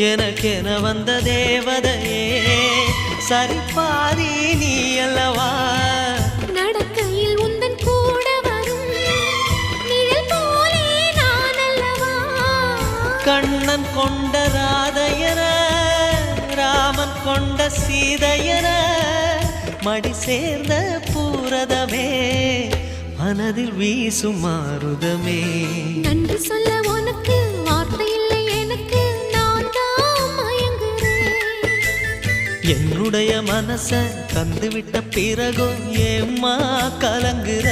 எனக்கென வந்த தேவதையே சரிபாதி நீ அல்லவா நடக்கையில் உந்தன் கூட வரும் நிழல் போலே நான் அல்லவா கண்ணன் கொண்ட ராதையர ராமன் கொண்ட சீதையர மடி சேர்ந்த பூரதமே மனதில் வீசும் மாருதமே நன்றி சொல்ல உனக்கு வார்த்தை இல்லை எனக்கு நான் தான் மயங்குறேன் என்னுடைய மனச தந்துவிட்ட பிறகும் ஏம்மா கலங்குற